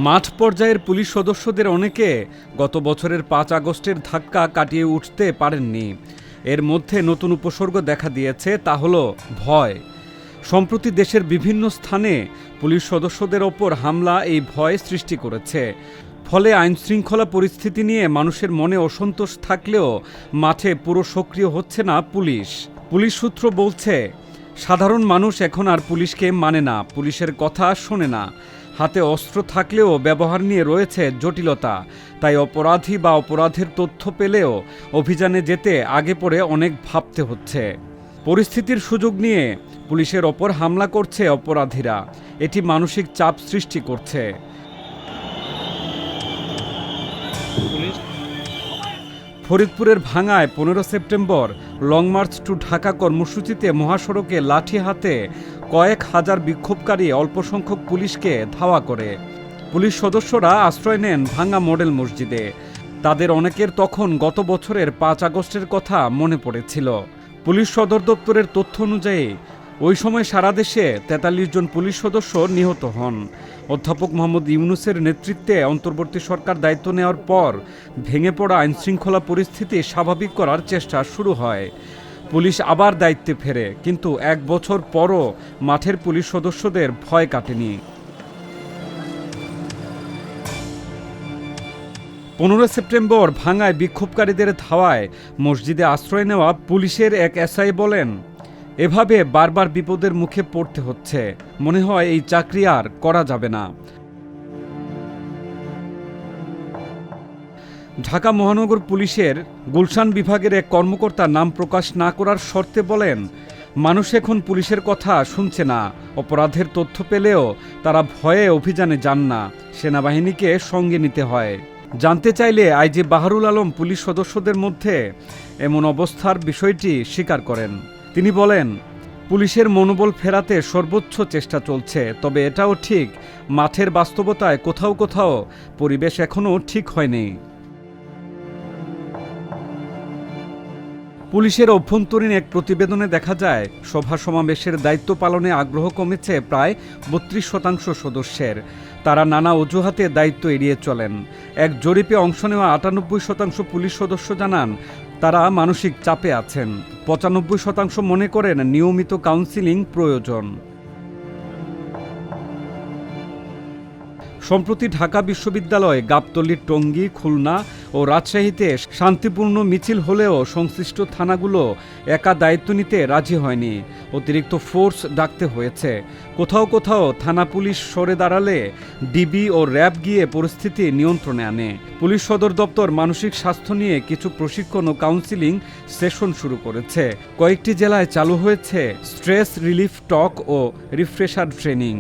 মাঠ পর্যায়ের পুলিশ সদস্যদের অনেকে গত বছরের ৫ আগস্টের ধাক্কা কাটিয়ে উঠতে পারেননি। এর মধ্যে নতুন উপসর্গ দেখা দিয়েছে, তা হলো ভয়। সম্প্রতি দেশের বিভিন্ন স্থানে পুলিশ সদস্যদের ওপর হামলা এই ভয় সৃষ্টি করেছে। ফলে আইনশৃঙ্খলা পরিস্থিতি নিয়ে মানুষের মনে অসন্তোষ থাকলেও মাঠে পুরো সক্রিয় হচ্ছে না পুলিশ। পুলিশ সূত্র বলছে, সাধারণ মানুষ এখন আর পুলিশকে মানে না, পুলিশের কথা শোনে না। হাতে অস্ত্র থাকলেও ব্যবহার নিয়ে রয়েছে জটিলতা। তাই অপরাধী বা অপরাধের তথ্য পেলেও অভিযানে যেতে আগে পরে অনেক ভাবতে হচ্ছে। পরিস্থিতির সুযোগ নিয়ে পুলিশের ওপর হামলা করছে অপরাধীরা। এটি মানসিক চাপ সৃষ্টি করছে। ফরিদপুরের ভাঙ্গায় ১৫ September long march to Dhaka কর্মসূচিতে মহাসড়কে লাঠি হাতে কয়েক হাজার বিক্ষোভকারী অল্প সংখ্যক পুলিশকে ধাওয়া করে। পুলিশ সদস্যরা আশ্রয় নেন ভাঙ্গা মডেল মসজিদে। তাদের অনেকের তখন গত বছরের ৫ আগস্টের কথা মনে পড়েছিল। পুলিশ সদর দপ্তরের তথ্য অনুযায়ী ওই সময় সারা দেশে ৪৩ জন পুলিশ সদস্য নিহত হন। অধ্যাপক মোহাম্মদ ইউনূসের নেতৃত্বে অন্তর্বর্তী সরকার দায়িত্ব নেওয়ার পর ভেঙে পড়া আইনশৃঙ্খলা পরিস্থিতি স্বাভাবিক করার চেষ্টা শুরু হয়। পুলিশ আবার দায়িত্বে ফেরে, কিন্তু ১ বছর পরও মাঠের পুলিশ সদস্যদের ভয় কাটেনি। ১৫ সেপ্টেম্বর ভাঙ্গায় বিক্ষোভকারীদের ধাওয়ায় মসজিদে আশ্রয় নেওয়া পুলিশের এক এসআই বলেন, এভাবে বারবার বিপদের মুখে পড়তে হচ্ছে, মনে হয় এই চাকরি আর করা যাবে না। ঢাকা মহানগর পুলিশের গুলশান বিভাগের এক কর্মকর্তা নাম প্রকাশ না করার শর্তে বলেন, মানুষ এখন পুলিশের কথা শুনছে না। অপরাধের তথ্য পেলেও তারা ভয়ে অভিযানে যান না, সেনাবাহিনীকে সঙ্গে নিতে হয়। জানতে চাইলে আইজি বাহারুল আলম পুলিশ সদস্যদের মধ্যে এমন অবস্থার বিষয়টি স্বীকার করেন। তিনি বলেন, পুলিশের মনোবল ফেরাতে সর্বোচ্চ চেষ্টা চলছে, তবে এটাও ঠিক, মাঠের বাস্তবতায় কোথাও কোথাও পরিবেশ এখনও ঠিক হয়নি। পুলিশের অভ্যন্তরীণ এক প্রতিবেদনে দেখা যায়, সভা সমাবেশের দায়িত্ব পালনে আগ্রহ কমেছে প্রায় ৩২% সদস্যের। তারা নানা অজুহাতে দায়িত্ব এড়িয়ে চলেন। এক জরিপে অংশ নেওয়া ৯৮% পুলিশ সদস্য জানান তারা মানসিক চাপে আছেন। ৯৫% মনে করেন নিয়মিত কাউন্সেলিং প্রয়োজন। সম্প্রতি ঢাকা বিশ্ববিদ্যালয়, গাবতলী, টঙ্গী, খুলনা ও রাজশাহীতে শান্তিপূর্ণ মিছিল হলেও সংশ্লিষ্ট থানাগুলো একা দায়িত্ব নিতে রাজি হয়নি। অতিরিক্ত ফোর্স ডাকতে হয়েছে। কোথাও কোথাও থানা পুলিশ সরে দাঁড়ালে ডিবি ও র্যাব গিয়ে পরিস্থিতি নিয়ন্ত্রণে আনে। পুলিশ সদর দপ্তর মানসিক স্বাস্থ্য নিয়ে কিছু প্রশিক্ষণ ও কাউন্সেলিং সেশন শুরু করেছে। কয়েকটি জেলায় চালু হয়েছে স্ট্রেস রিলিফ টক ও রিফ্রেশার ট্রেনিং।